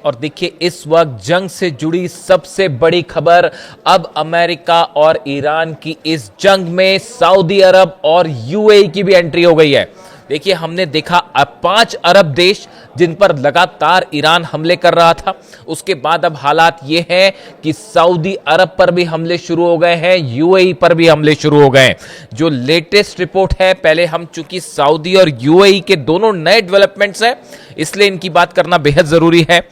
और देखिए इस वक्त जंग से जुड़ी सबसे बड़ी खबर, अब अमेरिका और ईरान की इस जंग में सऊदी अरब और यूएई की भी एंट्री हो गई है। देखिए हमने देखा अब 5 अरब देश जिन पर लगातार ईरान हमले कर रहा था, उसके बाद अब हालात ये हैं कि सऊदी अरब पर भी हमले शुरू हो गए हैं, यूएई पर भी हमले शुरू हो गए हैं। जो लेटेस्ट रिपोर्ट है, पहले हम चूंकि सऊदी और यूएई के दोनों नए डेवलपमेंट्स हैं इसलिए इनकी बात करना बेहद जरूरी है।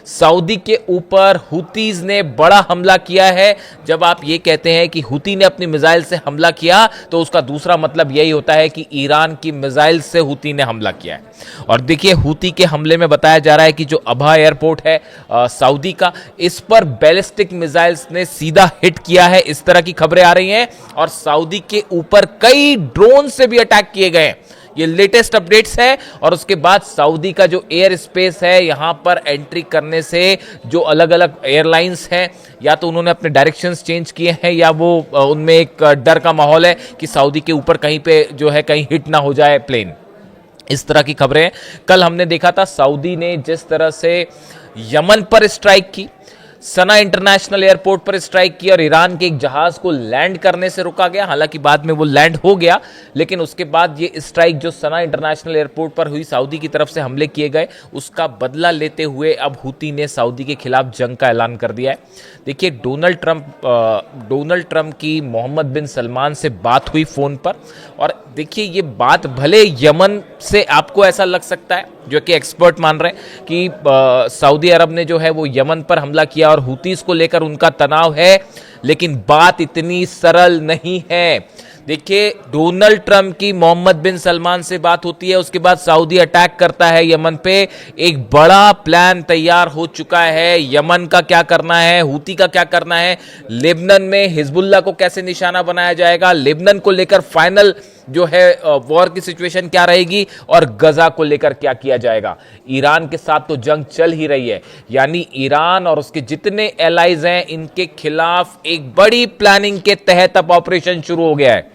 सऊदी के ऊपर हुतीज ने बड़ा हमला किया है। जब आप ये कहते हैं कि हुती ने अपनी मिसाइल से हमला किया तो उसका दूसरा मतलब यही होता है कि ईरान की मिसाइल से हुती ने हमला किया है। और देखिए हुती के हमले में बताया जा रहा है कि जो अबहा एयरपोर्ट है सऊदी का, इस पर बैलिस्टिक मिसाइल्स ने सीधा हिट किया है, इस तरह की खबरें आ रही हैं। और सऊदी के ऊपर कई ड्रोन से भी अटैक किए गए हैं, ये लेटेस्ट अपडेट्स है। और उसके बाद सऊदी का जो एयर स्पेस है, यहां पर एंट्री करने से जो अलग अलग एयरलाइंस हैं, या तो उन्होंने अपने डायरेक्शंस चेंज किए हैं या वो उनमें एक डर का माहौल है कि सऊदी के ऊपर कहीं पे जो है कहीं हिट ना हो जाए प्लेन। इस तरह की खबरें कल हमने देखा था। सऊदी ने जिस तरह से यमन पर स्ट्राइक की, सना इंटरनेशनल एयरपोर्ट पर स्ट्राइक की और ईरान के एक जहाज को लैंड करने से रोका गया, हालांकि बाद में वो लैंड हो गया, लेकिन उसके बाद ये स्ट्राइक जो सना इंटरनेशनल एयरपोर्ट पर हुई, सऊदी की तरफ से हमले किए गए, उसका बदला लेते हुए अब हुती ने सऊदी के खिलाफ जंग का ऐलान कर दिया है। देखिए डोनाल्ड ट्रंप की मोहम्मद बिन सलमान से बात हुई फोन पर, और देखिए ये बात भले यमन से आपको ऐसा लग सकता है, जो कि एक्सपर्ट मान रहे हैं कि सऊदी अरब ने जो है वो यमन पर हमला किया और हुतीस को लेकर उनका तनाव है, लेकिन बात इतनी सरल नहीं है। देखिए डोनाल्ड ट्रंप की मोहम्मद बिन सलमान से बात होती है, उसके बाद सऊदी अटैक करता है यमन पे। एक बड़ा प्लान तैयार हो चुका है, यमन का क्या करना है, हुती का क्या करना है, लेबनान में हिजबुल्लाह को कैसे निशाना बनाया जाएगा, लेबनान को लेकर फाइनल जो है वॉर की सिचुएशन क्या रहेगी, और गजा को लेकर क्या किया जाएगा। ईरान के साथ तो जंग चल ही रही है, यानी ईरान और उसके जितने एलाइज हैं इनके खिलाफ एक बड़ी प्लानिंग के तहत अब ऑपरेशन शुरू हो गया है।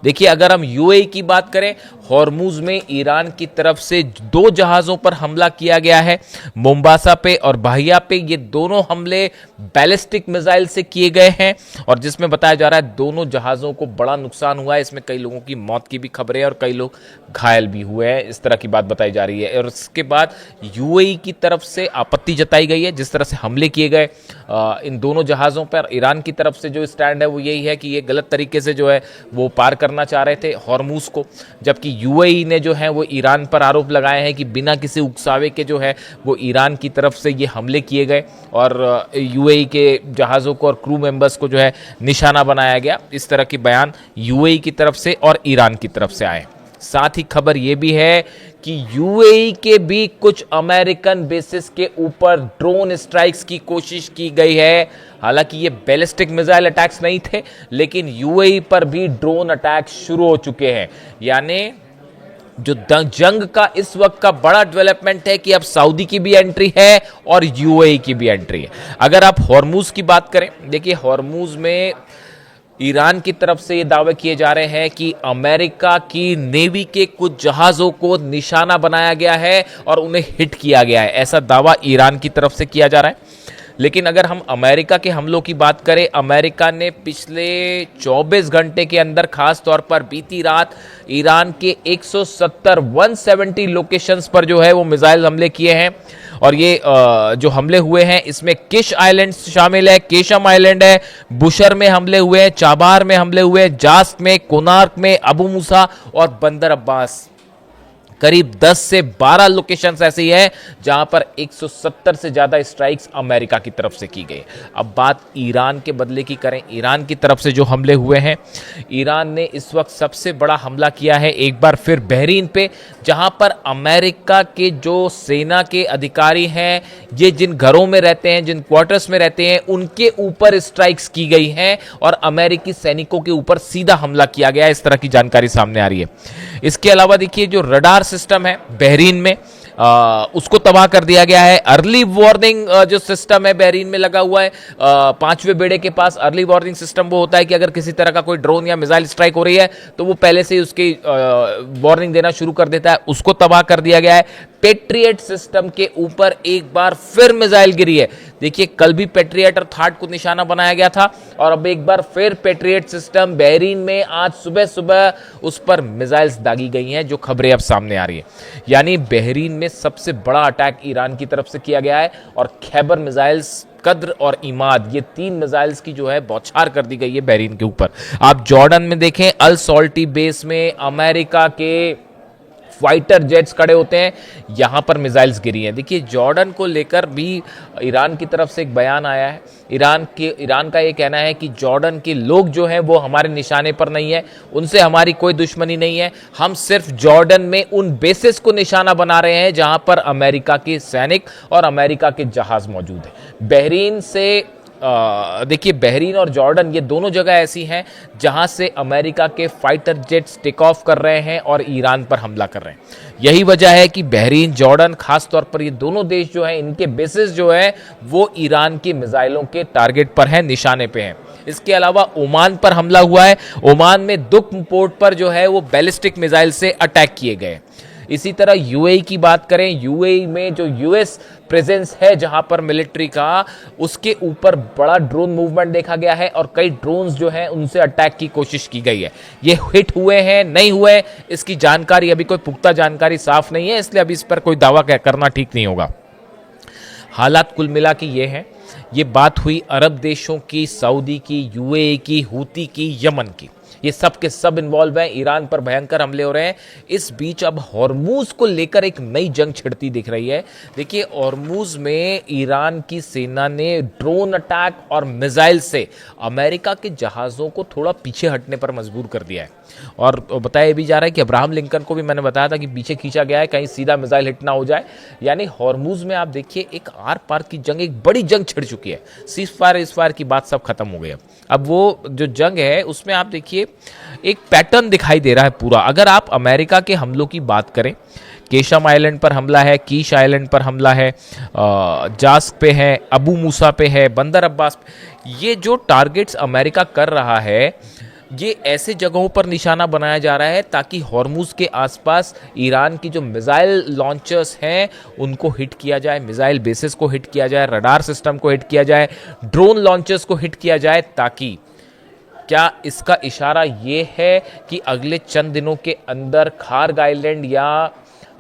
देखिए अगर हम यूएई की बात करें, हॉर्मुज में ईरान की तरफ से 2 जहाजों पर हमला किया गया है, मोम्बासा पे और बाहिया पे। ये दोनों हमले बैलिस्टिक मिसाइल से किए गए हैं और जिसमें बताया जा रहा है दोनों जहाजों को बड़ा नुकसान हुआ है। इसमें कई लोगों की मौत की भी खबरें और कई लोग घायल भी हुए हैं, इस तरह की बात बताई जा रही है। और इसके बाद यूएई की तरफ से आपत्ति जताई गई है जिस तरह से हमले किए गए इन दोनों जहाजों पर। ईरान की तरफ से जो स्टैंड है वो यही है कि ये गलत तरीके से जो है वो पार करना चाह रहे थे हॉर्मुज को, जबकि यूएई ने जो है वो ईरान पर आरोप लगाए हैं कि बिना किसी उकसावे के जो है वो ईरान की तरफ से ये हमले किए गए और यूएई के जहाज़ों को और क्रू मेंबर्स को जो है निशाना बनाया गया। इस तरह के बयान यूएई की तरफ से और ईरान की तरफ से आए। साथ ही खबर यह भी है कि यूएई के भी कुछ अमेरिकन बेसिस के ऊपर ड्रोन स्ट्राइक्स की कोशिश की गई है। हालांकि ये बैलिस्टिक मिसाइल अटैक्स नहीं थे, लेकिन यूएई पर भी ड्रोन अटैक शुरू हो चुके हैं। यानी जो जंग का इस वक्त का बड़ा डेवलपमेंट है कि अब सऊदी की भी एंट्री है और यूएई की भी एंट्री है। अगर आप हॉर्मुज की बात करें, देखिए हॉर्मुज में ईरान की तरफ से ये दावे किए जा रहे हैं कि अमेरिका की नेवी के कुछ जहाज़ों को निशाना बनाया गया है और उन्हें हिट किया गया है, ऐसा दावा ईरान की तरफ से किया जा रहा है। लेकिन अगर हम अमेरिका के हमलों की बात करें, अमेरिका ने पिछले 24 घंटे के अंदर, खास तौर पर बीती रात, ईरान के 170 लोकेशंस पर जो है वो मिसाइल हमले किए हैं। और ये जो हमले हुए हैं इसमें किश आइलैंड शामिल है, केशम आइलैंड है, बुशर में हमले हुए हैं, चाबार में हमले हुए हैं, जास्क में, कोनार्क में, अबू मूसा और बंदर अब्बास। करीब 10 से 12 लोकेशंस ऐसी हैं जहां पर 170 से ज्यादा स्ट्राइक्स अमेरिका की तरफ से की गई। अब बात ईरान के बदले की करें, ईरान की तरफ से जो हमले हुए हैं, ईरान ने इस वक्त सबसे बड़ा हमला किया है एक बार फिर बहरीन पे, जहां पर अमेरिका के जो सेना के अधिकारी हैं, ये जिन घरों में रहते हैं, जिन क्वार्टर्स में रहते हैं, उनके ऊपर स्ट्राइक्स की गई हैं और अमेरिकी सैनिकों के ऊपर सीधा हमला किया गया, इस तरह की जानकारी सामने आ रही है। इसके अलावा देखिए जो रडार सिस्टम है बहरीन में, उसको तबाह कर दिया गया है। अर्ली वार्निंग जो सिस्टम है बहरीन में लगा हुआ है, पांचवें बेड़े के पास अर्ली वार्निंग सिस्टम वो होता है कि अगर किसी तरह का कोई ड्रोन या मिसाइल स्ट्राइक हो रही है तो वो पहले से ही उसकी वार्निंग देना शुरू कर देता है। उसको तबाह कर दिया गया है। पेट्रियट सिस्टम के ऊपर एक बार फिर मिसाइल गिरी है। देखिए, कल भी पेट्रियट और थाट को निशाना बनाया गया था और अब एक बार फिर पेट्रियट सिस्टम बहरीन में आज सुबह सुबह उस पर मिसाइल्स दागी गई हैं, जो खबरें अब सामने आ रही है। यानी बहरीन में सबसे बड़ा अटैक ईरान की तरफ से किया गया है और खैबर मिसाइल्स, कद्र और इमाद, ये 3 मिसाइल्स की जो है बौछार कर दी गई है बहरीन के ऊपर। आप जॉर्डन में देखें, अल सॉल्टी बेस में अमेरिका के फाइटर जेट्स खड़े होते हैं, यहां पर मिसाइल्स गिरी हैं। देखिए, जॉर्डन को लेकर भी ईरान की तरफ से एक बयान आया है। ईरान का ये कहना है कि जॉर्डन के लोग जो हैं वो हमारे निशाने पर नहीं है, उनसे हमारी कोई दुश्मनी नहीं है, हम सिर्फ जॉर्डन में उन बेसिस को निशाना बना रहे हैं जहां पर अमेरिका के सैनिक और अमेरिका के जहाज मौजूद हैं। बहरीन से देखिए, बहरीन और जॉर्डन ये दोनों जगह ऐसी हैं जहां से अमेरिका के फाइटर जेट्स टेक ऑफ कर रहे हैं और ईरान पर हमला कर रहे हैं। यही वजह है कि बहरीन, जॉर्डन, खास तौर पर ये दोनों देश जो हैं, इनके बेसिस जो है वो ईरान की मिसाइलों के टारगेट पर हैं, निशाने पे हैं। इसके अलावा ओमान पर हमला हुआ है। ओमान में दुख पोर्ट पर जो है वो बैलिस्टिक मिसाइल से अटैक किए गए। इसी तरह यूएई की बात करें, यूएई में जो यूएस प्रेजेंस है जहां पर मिलिट्री का, उसके ऊपर बड़ा ड्रोन मूवमेंट देखा गया है और कई ड्रोन्स जो हैं उनसे अटैक की कोशिश की गई है। ये हिट हुए हैं, नहीं हुए, इसकी जानकारी अभी कोई पुख्ता जानकारी साफ नहीं है, इसलिए अभी इस पर कोई दावा करना ठीक नहीं होगा। हालात कुल मिला के ये हैं। ये बात हुई अरब देशों की, सऊदी की, यूएई की, हूती की, यमन की। ये सब के सब इन्वॉल्व हैं। ईरान पर भयंकर हमले हो रहे हैं। इस बीच अब हॉर्मूज को लेकर एक नई जंग छिड़ती दिख रही है। देखिए, हॉर्मूज में ईरान की सेना ने ड्रोन अटैक और मिसाइल से अमेरिका के जहाज़ों को थोड़ा पीछे हटने पर मजबूर कर दिया है। और बताया भी जा रहा है कि अब्राहम लिंकन को भी मैंने बताया था कि पीछे खींचा गया है, कहीं सीधा मिसाइल हिट ना हो जाए। यानी हॉर्मूज में आप देखिए, एक आर पार की जंग, एक बड़ी जंग छिड़ चुकी है। सीज फायर इस फायर की बात सब खत्म हो गई। अब वो जो जंग है उसमें आप देखिए एक पैटर्न दिखाई दे रहा है पूरा। अगर आप अमेरिका के हमलों की बात करें, केशम आइलैंड पर हमला है, कीश आइलैंड पर हमला है, जास्क पे है, अबू मूसा पे है, बंदर अब्बास पे, ये जो टारगेट्स अमेरिका कर रहा है, ये ऐसे जगहों पर निशाना बनाया जा रहा है ताकि हॉर्मूज के आसपास ईरान की जो मिसाइल लॉन्चर्स हैं उनको हिट किया जाए, मिसाइल बेसिस को हिट किया जाए, रडार सिस्टम को हिट किया जाए, ड्रोन लॉन्चर्स को हिट किया जाए, ताकि क्या इसका इशारा ये है कि अगले चंद दिनों के अंदर खार्ग आइलैंड या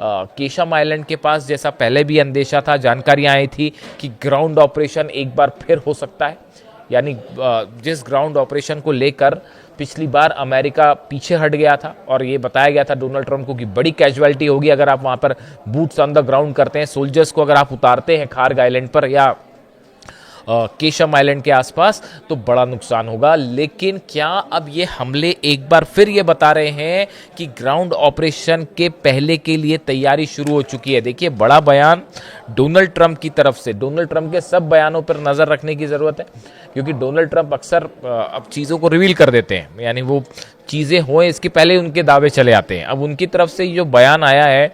केशम आइलैंड के पास, जैसा पहले भी अंदेशा था, जानकारियां आई थी कि ग्राउंड ऑपरेशन एक बार फिर हो सकता है। यानी जिस ग्राउंड ऑपरेशन को लेकर पिछली बार अमेरिका पीछे हट गया था और ये बताया गया था डोनाल्ड ट्रंप को कि बड़ी कैजुअलिटी होगी अगर आप वहाँ पर बूट्स ऑन द ग्राउंड करते हैं, सोल्जर्स को अगर आप उतारते हैं खार्ग आइलैंड पर या केशम आइलैंड के आसपास, तो बड़ा नुकसान होगा। लेकिन क्या अब ये हमले एक बार फिर ये बता रहे हैं कि ग्राउंड ऑपरेशन के पहले के लिए तैयारी शुरू हो चुकी है? देखिए, बड़ा बयान डोनाल्ड ट्रंप की तरफ से। डोनाल्ड ट्रंप के सब बयानों पर नज़र रखने की ज़रूरत है, क्योंकि डोनाल्ड ट्रंप अक्सर अब चीज़ों को रिवील कर देते हैं, यानी वो चीज़ें हों इसके पहले उनके दावे चले आते हैं। अब उनकी तरफ से जो बयान आया है,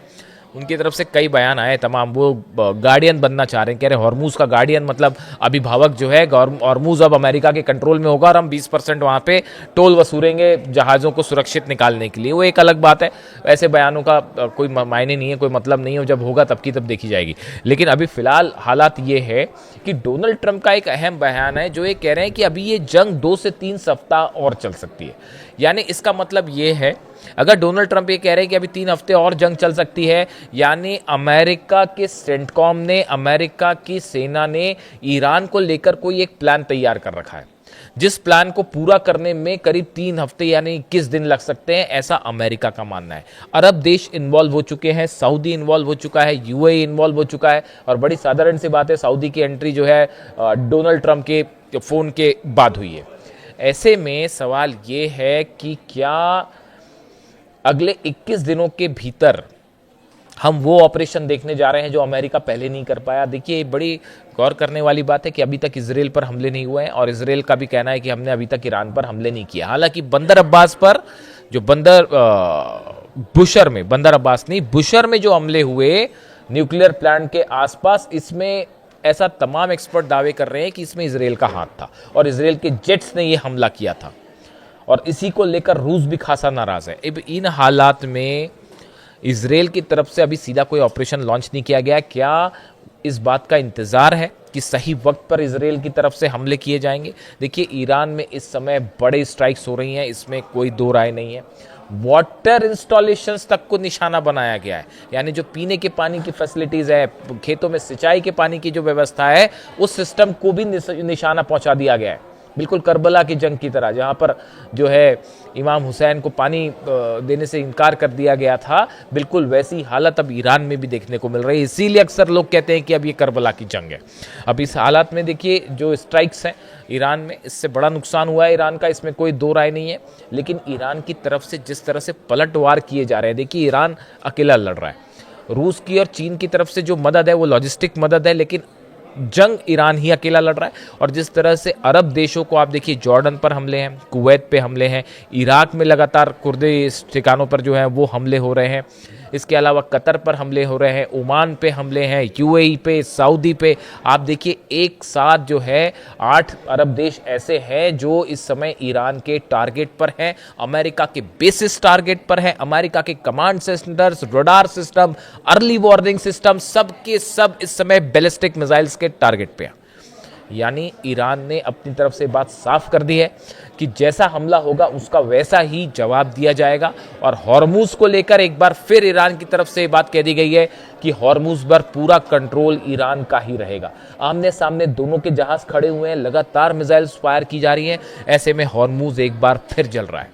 उनकी तरफ से कई बयान आए तमाम, वो गार्डियन बनना चाह रहे हैं, कह रहे हैं हॉर्मूज का गार्डियन, मतलब अभिभावक जो है, हॉर्मूज अब अमेरिका के कंट्रोल में होगा और हम 20% वहाँ पे टोल वसूलेंगे जहाज़ों को सुरक्षित निकालने के लिए। वो एक अलग बात है, ऐसे बयानों का कोई मायने नहीं है, कोई मतलब नहीं है, जब होगा तब की तब देखी जाएगी। लेकिन अभी फिलहाल हालात ये है कि डोनाल्ड ट्रंप का एक अहम बयान है जो ये कह रहे हैं कि अभी ये जंग 2 से 3 सप्ताह और चल सकती है। यानी इसका मतलब ये है, अगर डोनाल्ड ट्रंप ये कह रहे हैं कि अभी 3 हफ्ते और जंग चल सकती है, यानी अमेरिका के सेंटकॉम ने, अमेरिका की सेना ने ईरान को लेकर कोई एक प्लान तैयार कर रखा है, जिस प्लान को पूरा करने में करीब 3 हफ्ते यानी 21 दिन लग सकते हैं, ऐसा अमेरिका का मानना है। अरब देश इन्वॉल्व हो चुके हैं, सऊदी इन्वॉल्व हो चुका है, यूएई इन्वॉल्व हो चुका है, और बड़ी साधारण सी बात है, सऊदी की एंट्री जो है डोनाल्ड ट्रंप के फोन के बाद हुई है। ऐसे में सवाल ये है कि क्या अगले 21 दिनों के भीतर हम वो ऑपरेशन देखने जा रहे हैं जो अमेरिका पहले नहीं कर पाया? देखिए, ये बड़ी गौर करने वाली बात है कि अभी तक इजराइल पर हमले नहीं हुए हैं, और इजराइल का भी कहना है कि हमने अभी तक ईरान पर हमले नहीं किया। हालांकि बंदर अब्बास पर जो बुशर में जो हमले हुए, न्यूक्लियर प्लांट के आसपास। इसमें ऐसा तमाम एक्सपर्ट दावे कर रहे हैं कि इसमें इजराइल का हाथ था और इजराइल के जेट्स ने ये हमला किया था, और इसी को लेकर रूस भी खासा नाराज है। अब इन हालात में इजराइल की तरफ से अभी सीधा कोई ऑपरेशन लॉन्च नहीं किया गया। क्या इस बात का इंतजार है कि सही वक्त पर इजराइल की तरफ से हमले किए जाएंगे? देखिए, ईरान में इस समय बड़े स्ट्राइक्स हो रही हैं, इसमें कोई दो राय नहीं है। वाटर इंस्टॉलेशंस तक को निशाना बनाया गया है, यानी जो पीने के पानी की फैसिलिटीज है, खेतों में सिंचाई के पानी की जो व्यवस्था है, उस सिस्टम को भी निशाना पहुंचा दिया गया है। बिल्कुल करबला की जंग की तरह, जहां पर जो है इमाम हुसैन को पानी देने से इनकार कर दिया गया था, बिल्कुल वैसी हालत अब ईरान में भी देखने को मिल रही है। इसीलिए अक्सर लोग कहते हैं कि अब ये करबला की जंग है। अब इस हालात में देखिए जो स्ट्राइक्स हैं ईरान में, इससे बड़ा नुकसान हुआ है ईरान का, इसमें कोई दो राय नहीं है। लेकिन ईरान की तरफ से जिस तरह से पलटवार किए जा रहे हैं, देखिए ईरान अकेला लड़ रहा है, रूस की और चीन की तरफ से जो मदद है वो लॉजिस्टिक मदद है, लेकिन जंग ईरान ही अकेला लड़ रहा है। और जिस तरह से अरब देशों को आप देखिए, जॉर्डन पर हमले हैं, कुवैत पे हमले हैं, इराक में लगातार कुर्दे ठिकानों पर जो है वो हमले हो रहे हैं, इसके अलावा कतर पर हमले हो रहे हैं, ओमान पे हमले हैं, यूएई पे, सऊदी पे। आप देखिए एक साथ जो है 8 अरब देश ऐसे हैं जो इस समय ईरान के टारगेट पर हैं, अमेरिका के बेसिस टारगेट पर हैं, अमेरिका के command centres, radar system, early warning system, सब के सब इस समय बैलिस्टिक मिसाइल्स के टारगेट पे हैं। यानी ईरान ने अपनी तरफ से बात साफ कर दी है कि जैसा हमला होगा उसका वैसा ही जवाब दिया जाएगा। और हॉर्मुज को लेकर एक बार फिर ईरान की तरफ से बात कह दी गई है कि हॉर्मुज पर पूरा कंट्रोल ईरान का ही रहेगा। आमने सामने दोनों के जहाज खड़े हुए हैं, लगातार मिसाइल्स फायर की जा रही हैं, ऐसे में हॉर्मुज एक बार फिर जल रहा है।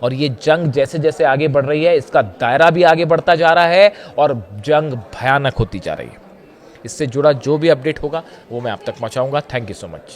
और ये जंग जैसे जैसे आगे बढ़ रही है, इसका दायरा भी आगे बढ़ता जा रहा है और जंग भयानक होती जा रही है। इससे जुड़ा जो भी अपडेट होगा वो मैं आप तक पहुंचाऊंगा। Thank you so much.